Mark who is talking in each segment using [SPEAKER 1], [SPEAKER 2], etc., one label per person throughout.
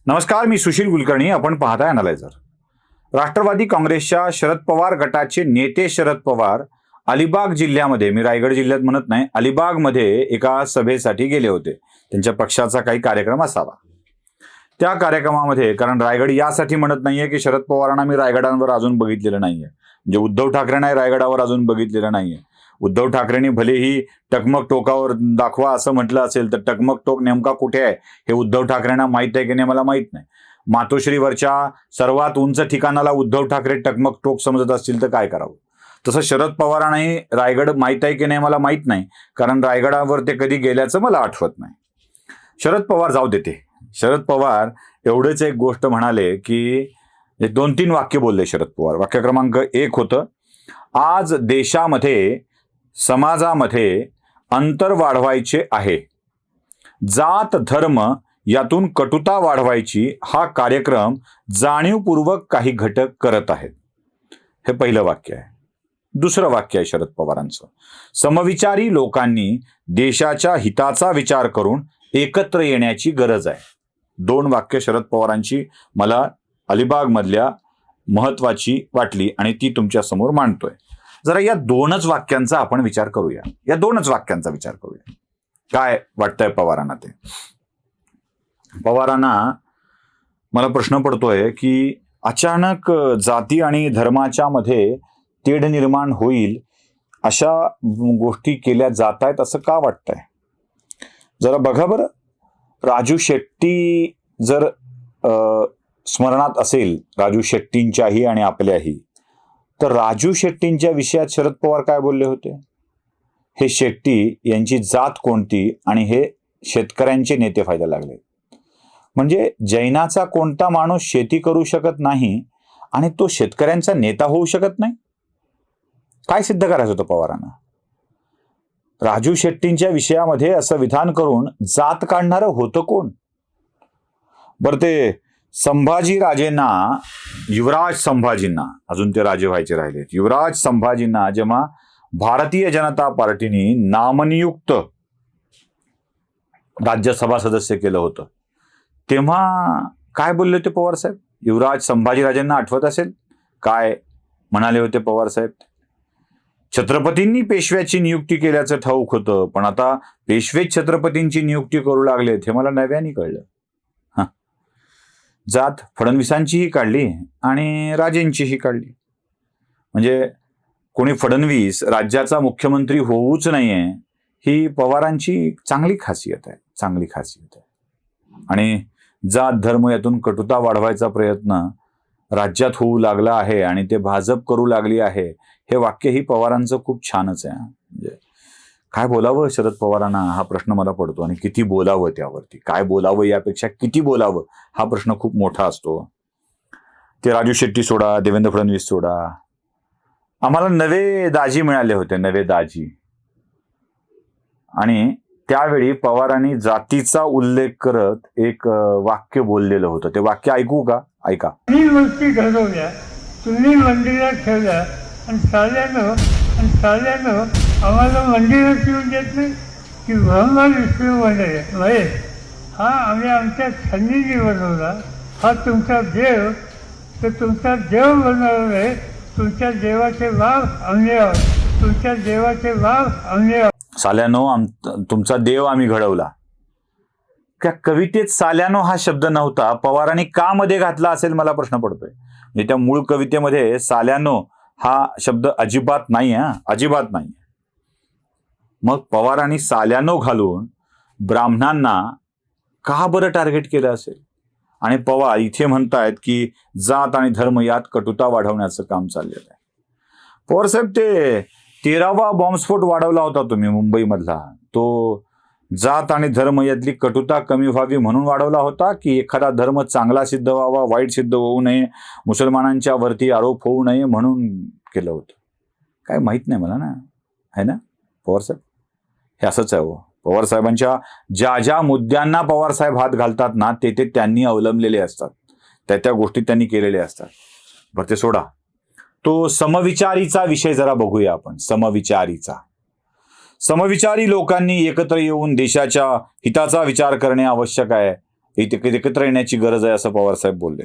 [SPEAKER 1] नमस्कार, मी सुशील कुलकर्णी. आपण पाहताय अनालायझर. राष्ट्रवादी काँग्रेसच्या शरद पवार गटाचे नेते शरद पवार अलिबाग जिल्ह्यामध्ये, मी रायगड जिल्ह्यात म्हणत नाही, अलिबागमध्ये एका सभेसाठी गेले होते. त्यांच्या पक्षाचा काही कार्यक्रम असावा. त्या कार्यक्रमामध्ये, कारण रायगड यासाठी म्हणत नाहीये की शरद पवारांना मी रायगडावर अजून बघितलेलं नाहीये, म्हणजे उद्धव ठाकरेंना रायगडावर अजून बघितलेलं नाहीये. उद्धव ठाकरेंनी भलेही टकमक टोकावर दाखवा असं म्हटलं असेल, तर टकमक टोक नेमका कुठे आहे हे उद्धव ठाकरेंना माहित आहे की नाही मला माहित नाही. मातोश्रीवरच्या सर्वात उंच ठिकाणाला उद्धव ठाकरे टकमक टोक समजत असतील तर काय करावं. तसं शरद पवारांनाही रायगड माहित आहे की नाही मला माहित नाही, कारण रायगडावर ते कधी गेल्याचं मला आठवत नाही. शरद पवार जाऊ देते. शरद पवार एवढेच एक गोष्ट म्हणाले की 2-3 वाक्य बोलले शरद पवार. वाक्य क्रमांक 1 होतं, आज देशामध्ये समाजामध्ये अंतर वाढवायचे आहे, जात धर्म यातून कटुता वाढवायची हा कार्यक्रम जाणीवपूर्वक काही घटक करत आहेत. हे पहिलं वाक्य आहे. दुसरं वाक्य आहे शरद पवारांचं, समविचारी लोकांनी देशाच्या हिताचा विचार करून एकत्र येण्याची गरज आहे. 2 वाक्य शरद पवारांची मला अलिबाग मधल्या महत्वाची वाटली आणि ती तुमच्या समोर मांडतोय. जरा या 2च वाक्यांचा आपण विचार करूया. या 2च वाक्यांचा विचार करूया. काय वाटतंय पवारांना ते? पवारांना मला प्रश्न पडतोय की अचानक जाती आणि धर्माच्या मध्ये तेढ निर्माण होईल अशा गोष्टी केल्या जात आहेत असं का वाटतंय? जरा बघा बरं, राजू शेट्टी जर स्मरणात असेल, राजू शेट्टींच्याही आणि आपल्याही, तर राजू शेट्टींच्या विषयात शरद पवार काय बोलले होते? हे शेट्टी यांची जात कोणती आणि हे शेतकऱ्यांचे नेते फायदा लागले. म्हणजे जैनाचा कोणता माणूस शेती करू शकत नाही आणि तो शेतकऱ्यांचा नेता होऊ शकत नाही? काय सिद्ध करायचं होतं पवारांना? राजू शेट्टींच्या विषयामध्ये असं विधान करून जात काढणारं होतं कोण? बरं, ते संभाजी राजेंना, युवराज संभाजींना, अजून ते राजे व्हायचे राहिलेत, युवराज संभाजींना जेव्हा भारतीय जनता पार्टीने नामनियुक्त राज्यसभा सदस्य केलं होतं, तेव्हा काय बोलले होते पवार साहेब? युवराज संभाजीराजेंना आठवत असेल काय म्हणाले होते पवार साहेब? छत्रपतींनी पेशव्याची नियुक्ती केल्याचं ठाऊक होतं, पण आता पेशवे छत्रपतींची नियुक्ती करू लागलेत हे मला नव्याने कळलं. जात फडणवीसांचीही काढली आणि राजेंचीही काढली. म्हणजे कोणी फडणवीस राज्याचा मुख्यमंत्री होऊच नाहीये ही पवारांची चांगली खासियत आहे, चांगली खासियत आहे. आणि जात धर्म यातून कटुता वाढवायचा प्रयत्न राज्यात होऊ लागला आहे आणि ते भाजप करू लागली आहे, हे वाक्य ही पवारांचं खूप छानच आहे. म्हणजे काय बोलावं शरद पवारांना हा प्रश्न मला पडतो, आणि किती बोलावं त्यावरती. काय बोलावं यापेक्षा किती बोलावं हा प्रश्न खूप मोठा असतो. ते राजू शेट्टी सोडा, देवेंद्र फडणवीस सोडा, आम्हाला नवे दाजी मिळाले होते, नवे दाजी. आणि त्यावेळी पवारांनी जातीचा उल्लेख करत एक वाक्य बोललेलं होतं. ते वाक्य ऐकू का? ऐका.
[SPEAKER 2] गोष्टी घडवल्या, तुम्ही मंदिरात ठेवल्या आणि साल्यानं आम्हाला मंदिरात येऊन देत नाही की ब्रह्मा विष्णू महेश हा आम्ही आमच्या छंदीने बनवला, हा तुमचा देव, तर तुमचा देव बनवला आहे. तुमच्या देवाचे वाघ आम्ही आहोत, तुमच्या देवाचे वाघ आम्ही आहोत.
[SPEAKER 1] साल्यानो तुमचा देव आम्ही घडवला. त्या कवितेत साल्यानो हा शब्द नव्हता. पवारांनी का मध्ये घातला असेल मला प्रश्न पडतोय. म्हणजे त्या मूळ कवितेमध्ये साल्यानो हा शब्द अजिबात नाही आहे, अजिबात नाही. मग पवारांनी साल्यानो घालून ब्राह्मणांना का बरं टार्गेट केलं असेल? आणि पवार इथे म्हणतायत की जात आणि धर्म यात कटुता वाढवण्याचं काम चाललेलं आहे. पवार साहेब, ते 13वा बॉम्बस्फोट वाढवला होता तुम्ही मुंबईमधला, तो जात आणि धर्म यातली कटुता कमी व्हावी म्हणून वाढवला होता की एखादा धर्म चांगला सिद्ध व्हावा, वाईट सिद्ध होऊ नये, मुसलमानांच्या वरती आरोप होऊ नये म्हणून केलं होतं? काय माहित नाही मला ना, है ना पवार साहेब? हे असंच आहे हो. पवार साहेबांच्या ज्या ज्या मुद्द्यांना पवार साहेब हात घालतात ना, ते त्यांनी अवलंबलेले असतात, त्या गोष्टी त्यांनी केलेल्या असतात. बरं, ते सोडा. तो समविचारीचा विषय जरा बघूया आपण. समविचारी लोकांनी एकत्र येऊन देशाच्या हिताचा विचार करणे आवश्यक आहे इथे एकत्र येण्याची गरज आहे असं पवारसाहेब बोलले.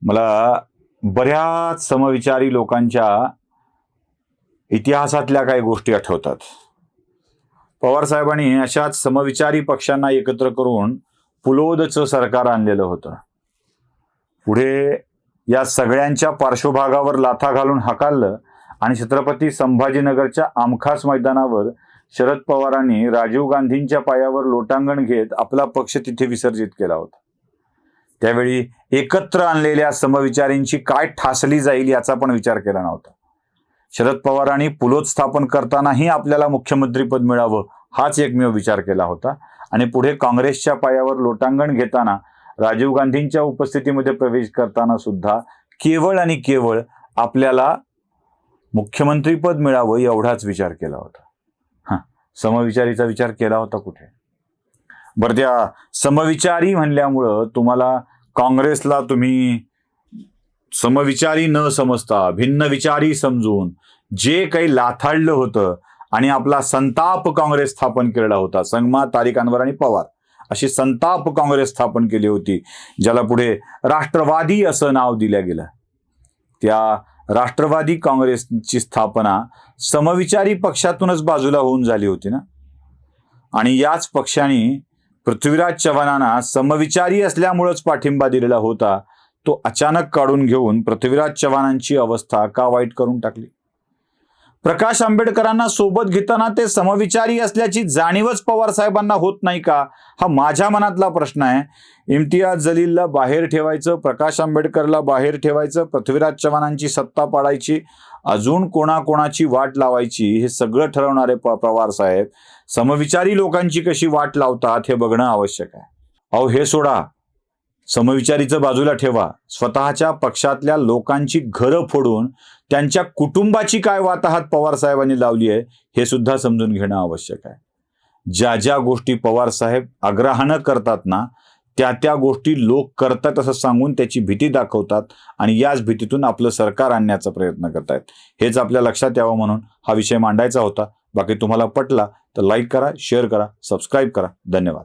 [SPEAKER 1] मला बऱ्याच समविचारी लोकांच्या इतिहासातल्या काही गोष्टी आठवतात. पवारसाहेबांनी अशाच समविचारी पक्षांना एकत्र करून पुलोदचं सरकार आणलेलं होतं. पुढे या सगळ्यांच्या पार्श्वभागावर लाथा घालून हकाललं आणि छत्रपती संभाजीनगरच्या आमखास मैदानावर शरद पवारांनी राजीव गांधींच्या पायावर लोटांगण घेत आपला पक्ष तिथे विसर्जित केला होता. त्यावेळी एकत्र आणलेल्या समविचारींची काय ठासली जाईल याचा पण विचार केला नव्हता. शरद पवारांनी पुलोद स्थापन करतानाही आपल्याला मुख्यमंत्रीपद मिळावं हाच एकमेव विचार केला होता आणि पुढे काँग्रेसच्या पायावर लोटांगण घेताना राजीव गांधींच्या उपस्थितीमध्ये प्रवेश करताना सुद्धा केवळ आणि केवळ आपल्याला मुख्यमंत्रीपद मिळावं एवढाच विचार केला होता. समविचारीचा विचार केला होता कुठे? बरं, त्या समविचारी म्हणल्यामुळं तुम्हाला काँग्रेसला तुम्ही समविचारी न समजता भिन्न विचारी समजून जे काही लाथाडलं होतं आणि आपला संताप काँग्रेस स्थापन केलेला होता. संगमा, तारिक अनवर आणि पवार अशी संताप काँग्रेस स्थापन केली होती, ज्याला पुढे राष्ट्रवादी असं नाव दिलं गेलं. त्या राष्ट्रवादी काँग्रेसची स्थापना समविचारी पक्षातूनच बाजूला होऊन झाली होती ना. आणि याच पक्षाने पृथ्वीराज चव्हाणांना समविचारी असल्यामुळेच पाठिंबा दिलेला होता. तो अचानक काढून घेऊन पृथ्वीराज चव्हाणांची अवस्था का वाईट करून टाकली? प्रकाश आंबेडकरांना सोबत घेताना ते समविचारी असल्याची जाणीवच पवार साहेबांना होत नाही का? हा माझ्या मनातला प्रश्न आहे. इम्तियाज जलीलला बाहेर ठेवायचं, प्रकाश आंबेडकरला बाहेर ठेवायचं, पृथ्वीराज चव्हाणांची सत्ता पाडायची, अजून कोणाकोणाची वाट लावायची, हे सगळं ठरवणारे पवार साहेब समविचारी लोकांची कशी वाट लावतात हे बघणं आवश्यक आहे. अहो, हे सोडा, समविचारीचं बाजूला ठेवा, स्वतःच्या पक्षातल्या लोकांची घरं फोडून त्यांच्या कुटुंबाची काय वाताहत पवार साहेबांनी लावली आहे हे सुद्धा समजून घेणं आवश्यक आहे. ज्या ज्या गोष्टी पवार साहेब आग्रहानं करतात ना, त्या गोष्टी लोक करतात असं सांगून त्याची भीती दाखवतात आणि याच भीतीतून आपलं सरकार आणण्याचा प्रयत्न करतायत. हेच आपल्या लक्षात यावं म्हणून हा विषय मांडायचा होता. बाकी तुम्हाला पटला तर लाईक करा, शेअर करा, सबस्क्राईब करा. धन्यवाद.